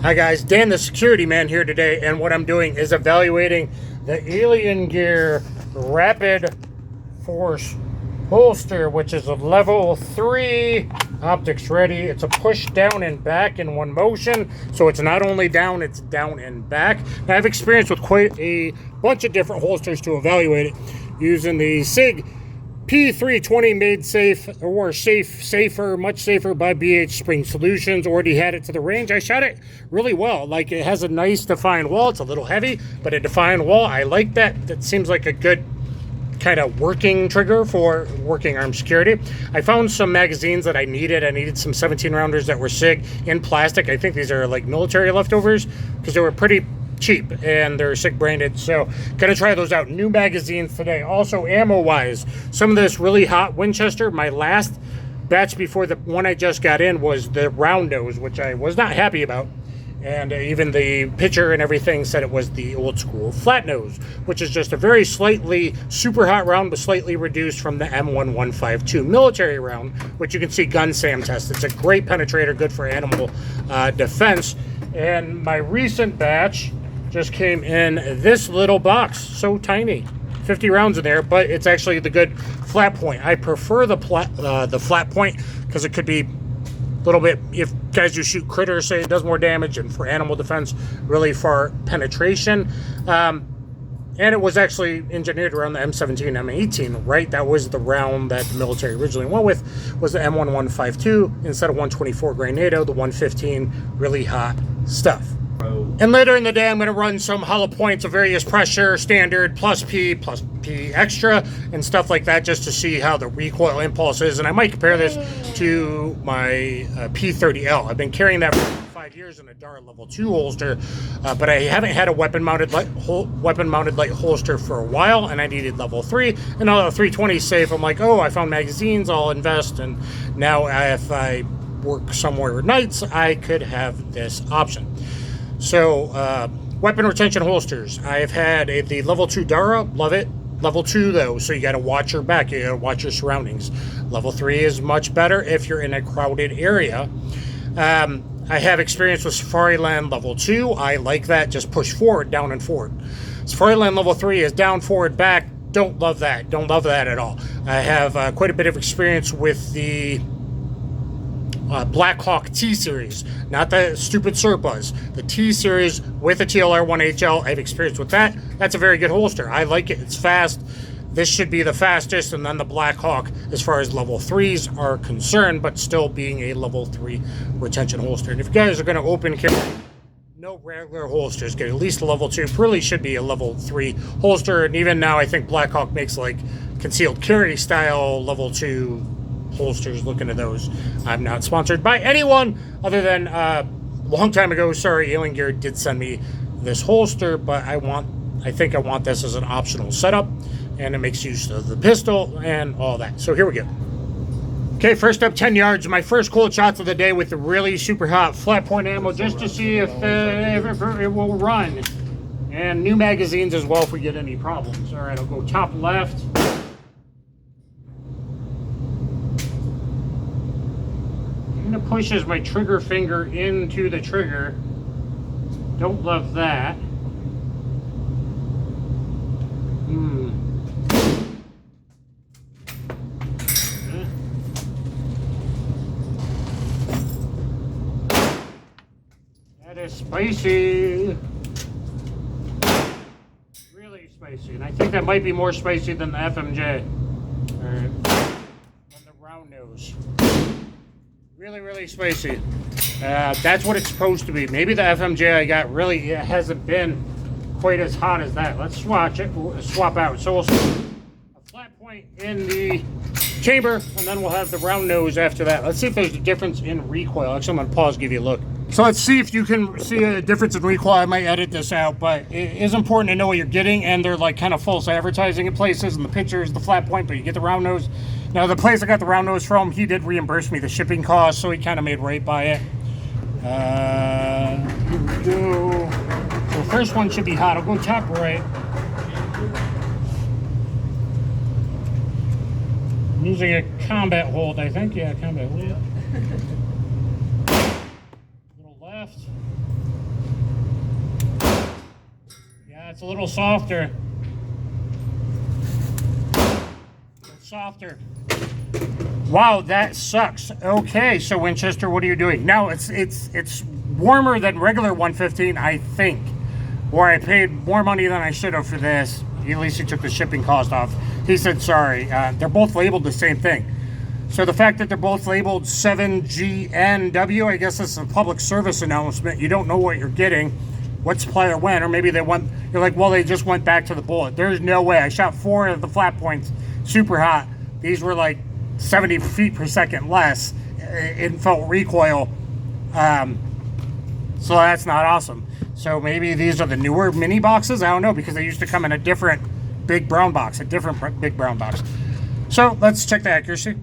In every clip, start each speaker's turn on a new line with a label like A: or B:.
A: Hi guys, Dan the security man here today, and what I'm doing is evaluating the LionQuest Rapid Force holster, which is a level 3 optics ready. It's a push down and back in one motion, so it's not only down, it's down and back. Now, I've experienced with quite a bunch of different holsters to evaluate it using the SIG P320 made safe, or safer, much safer by BH Spring Solutions. Already had it to the range. I shot it really well. Like, it has a nice defined wall. It's a little heavy, but a defined wall. I like that. That seems like a good kind of working trigger for working arm security. I found some magazines that I needed. I needed some 17 rounders that were SIG in plastic. I think these are like military leftovers because they were pretty cheap and they're SIG branded, so gonna try those out. New magazines today. Also, ammo wise, some of this really hot Winchester. My last batch before the one I just got in was the round nose, which I was not happy about, and even the picture and everything said it was the old school flat nose, which is just a very slightly super hot round, but slightly reduced from the M1152 military round, which you can see GunSam test. It's a great penetrator, good for animal defense. And my recent batch just came in this little box, so tiny, 50 rounds in there, but it's actually the good flat point. I prefer the flat point because it could be a little bit, if guys you shoot critters, say, it does more damage, and for animal defense, really far penetration. And it was actually engineered around the M17, M18, right? That was the round that the military originally went with, was the M1152 instead of 124 grain NATO, the 115 really hot stuff. And later in the day, I'm going to run some hollow points of various pressure, standard, plus P extra, and stuff like that, just to see how the recoil impulse is. And I might compare this to my P30L. I've been carrying that for 5 years in a DAR level 2 holster, but I haven't had a weapon-mounted light holster for a while, and I needed level 3. And now the 320 is safe. I'm like, oh, I found magazines, I'll invest, and now if I work somewhere at nights, I could have this option. So, weapon retention holsters. I've had the level 2 Dara, love it. Level 2 though, so you gotta watch your back, you gotta watch your surroundings. Level 3 is much better if you're in a crowded area. I have experience with Safariland level 2. I like that, just push forward, down and forward. Safariland level 3 is down, forward, back. Don't love that, don't love that at all. I have quite a bit of experience with the Blackhawk T-Series, not the stupid Serpas, the T-Series with a TLR-1HL. I have experience with that. That's a very good holster. I like it. It's fast. This should be the fastest, and then the Blackhawk as far as level 3s are concerned, but still being a level 3 retention holster. And if you guys are going to open carry, no regular holsters, get at least a level 2. Really should be a level 3 holster, and even now I think Blackhawk makes like concealed carry style level 2 holsters. Look into those. I'm not sponsored by anyone other than a long time ago. Sorry, LionQuest did send me this holster, but I think I want this as an optional setup, and it makes use of the pistol and all that. So here we go. Okay, first up, 10 yards. My first cold shots of the day with the really super hot flat point ammo, just to see if it will run, and new magazines as well if we get any problems. All right, I'll go top left. It pushes my trigger finger into the trigger. Don't love that. That is spicy. Really spicy. And I think that might be more spicy than the FMJ. Alright. And the round nose. Really, really spicy. That's what it's supposed to be. Maybe the FMJ I got really hasn't been quite as hot as that. Let's swap out. So we'll a flat point in the chamber, and then we'll have the round nose after that. Let's see if there's a difference in recoil. Actually, I'm going to pause, give you a look. So let's see if you can see a difference in recoil. I might edit this out, but it is important to know what you're getting, and they're like kind of false advertising in places, and the picture is the flat point, but you get the round nose. Now, the place I got the round nose from, he did reimburse me the shipping cost, so he kind of made right by it. Here we go. So the first one should be hot. I'll go top right. I'm using a combat hold, I think. Yeah, combat hold. Little left. That's a little softer. Softer. Wow, that sucks. Okay, so Winchester, what are you doing? Now it's warmer than regular 115, I think. Or I paid more money than I should have for this. At least he took the shipping cost off. He said sorry. They're both labeled the same thing. So the fact that they're both labeled 7GNW, I guess it's a public service announcement. You don't know what you're getting, what supplier went, or maybe they went, you're like, well, they just went back to the bullet. There's no way. I shot 4 of the flat points, super hot. These were like 70 feet per second less. It felt recoil. So that's not awesome. So maybe these are the newer mini boxes. I don't know, because they used to come in a different big brown box, big brown box. So let's check the accuracy.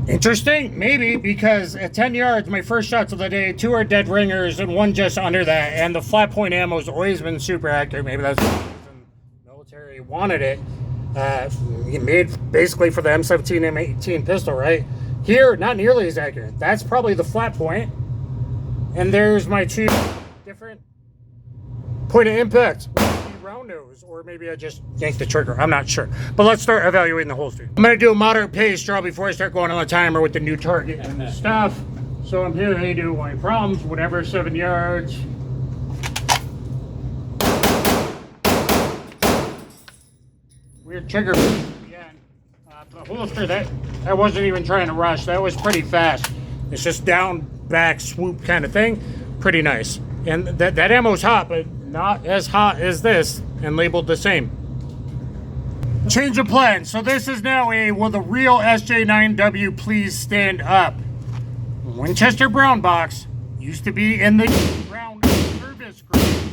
A: Interesting, maybe, because at 10 yards, my first shots of the day, 2 are dead ringers and 1 just under that. And the flat point ammo has always been super accurate. Maybe that's the reason the military wanted it. Made basically for the M17, M18 pistol, right? Here, not nearly as accurate. That's probably the flat point. And there's my 2 different point of impact. Round nose, or maybe I just yanked the trigger. I'm not sure. But let's start evaluating the holster. I'm going to do a moderate pace draw before I start going on the timer with the new target and the stuff. So I'm here, hey, do any problems, whatever, 7 yards. Weird trigger again. The holster, that wasn't even trying to rush. That was pretty fast. It's just down, back, swoop kind of thing. Pretty nice. And that ammo's hot, but not as hot as this, and labeled the same. Change of plan. So this is now a, will the real SJ9W please stand up? Winchester brown box used to be in the brown service grade.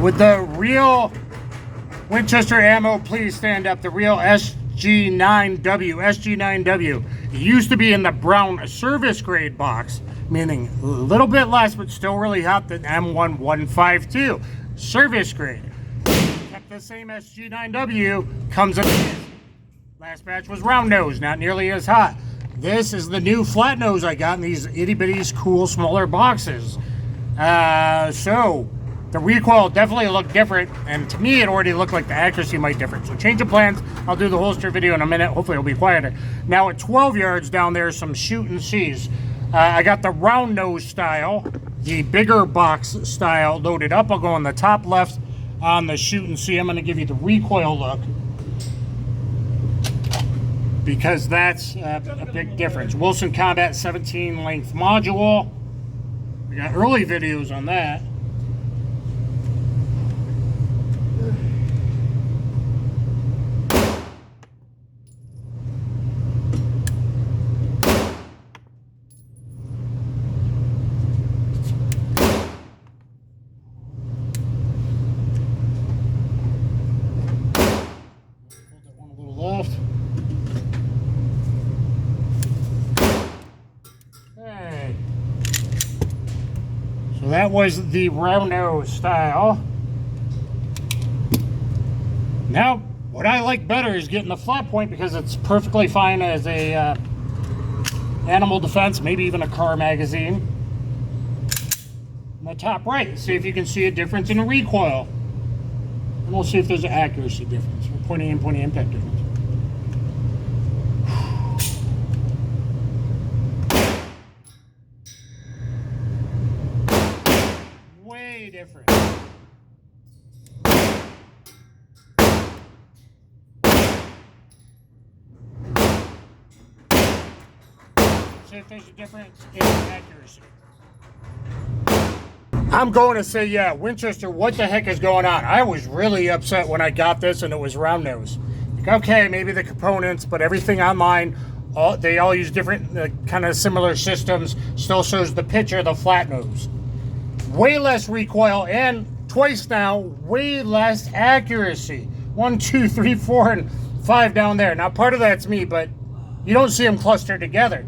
A: Would the real Winchester ammo please stand up? The real SG9W. It used to be in the brown service grade box, meaning a little bit less, but still really hot than M1152. Service grade. Kept the same SG9W, comes in. Last batch was round nose, not nearly as hot. This is the new flat nose I got in these itty bitties cool smaller boxes. So the recoil definitely looked different, and to me it already looked like the accuracy might differ. So change of plans. I'll do the holster video in a minute. Hopefully it'll be quieter. Now at 12 yards down there, some shoot and sees. I got the round nose style, the bigger box style loaded up. I'll go on the top left on the shoot and see. I'm going to give you the recoil look, because that's a big difference. Wilson Combat 17 length module. We got early videos on that. That was the round nose style. Now, what I like better is getting the flat point, because it's perfectly fine as a animal defense, maybe even a car magazine. In the top right, see if you can see a difference in the recoil. And we'll see if there's an accuracy difference, or pointing impact difference. Different. See if there's a difference in accuracy. I'm going to say, yeah, Winchester, what the heck is going on? I was really upset when I got this and it was round nose. Like, okay, maybe the components, but everything online, they all use different kind of similar systems. Still shows the picture of the flat nose. Way less recoil, and twice now, way less accuracy. 1, 2, 3, 4, and 5 down there. Now, part of that's me, but you don't see them clustered together.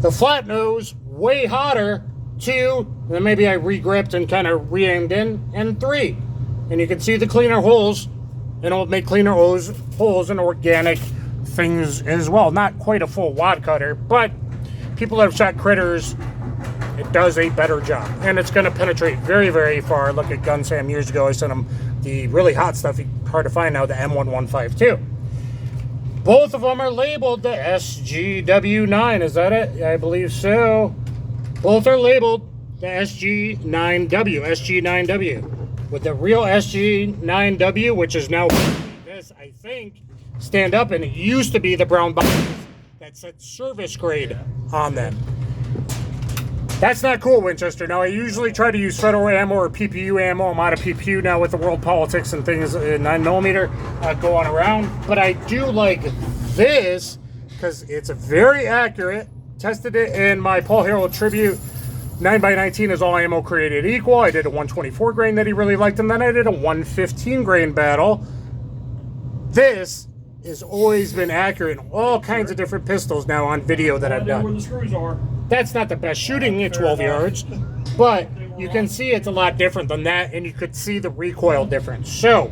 A: The flat nose, way hotter. 2, then maybe I re-gripped and kind of re-aimed in, and 3. And you can see the cleaner holes, and it'll make cleaner holes and organic things as well. Not quite a full wad cutter, but people that have shot critters, does a better job. And it's going to penetrate very, very far. Look at GunSam years ago. I sent him the really hot stuff, hard to find now, the M1152. Both of them are labeled the SG9W. Is that it? I believe so. Both are labeled the SG9W, with the real SG9W, which is now this, I think, stand up, and it used to be the brown box that said service grade on them. That's not cool, Winchester. Now, I usually try to use federal ammo or PPU ammo. I'm out of PPU now with the world politics and things in 9mm going around. But I do like this because it's very accurate. Tested it in my PaulHarrell Tribute 9x19 is all ammo created equal. I did a 124 grain that he really liked, and then I did a 115 grain battle. This has always been accurate in all kinds of different pistols now on video that I've done.
B: Where the screws are.
A: That's not the best shooting at 12 yards, but you can see it's a lot different than that, and you could see the recoil difference. So,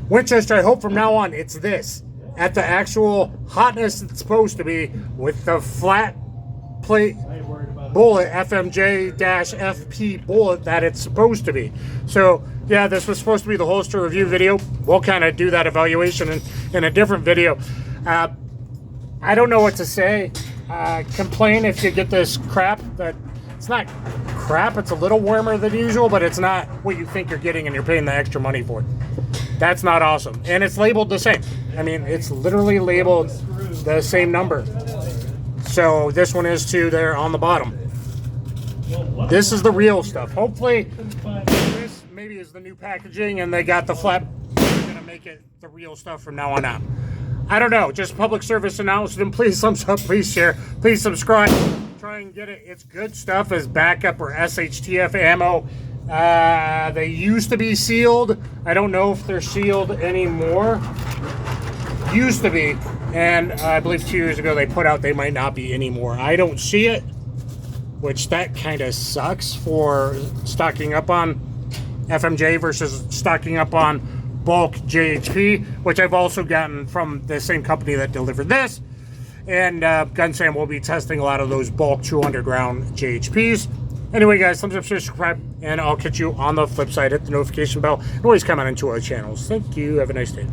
A: Winchester, I hope from now on it's this, at the actual hotness it's supposed to be, with the flat plate bullet, FMJ-FP bullet that it's supposed to be. So, yeah, this was supposed to be the holster review video. We'll kind of do that evaluation in a different video. I don't know what to say. Complain if you get this crap. That it's not crap, it's a little warmer than usual, but it's not what you think you're getting and you're paying the extra money for it. That's not awesome. And it's labeled the same. I mean, it's literally labeled the same number. So this one is too there on the bottom. This is the real stuff. Hopefully this maybe is the new packaging and they got the flat. They're gonna make it the real stuff from now on out. I don't know, just public service announcement. Please thumbs up, please share, please subscribe. Try and get it. It's good stuff as backup or SHTF ammo. They used to be sealed. I don't know if they're sealed anymore. Used to be, and I believe 2 years ago they put out they might not be anymore. I don't see it, which that kind of sucks for stocking up on FMJ versus stocking up on bulk JHP, which I've also gotten from the same company that delivered this. And GunSam will be testing a lot of those bulk true underground JHPs. Anyway, guys, thumbs up, share, subscribe, and I'll catch you on the flip side. Hit the notification bell and always comment into our channels. Thank you. Have a nice day.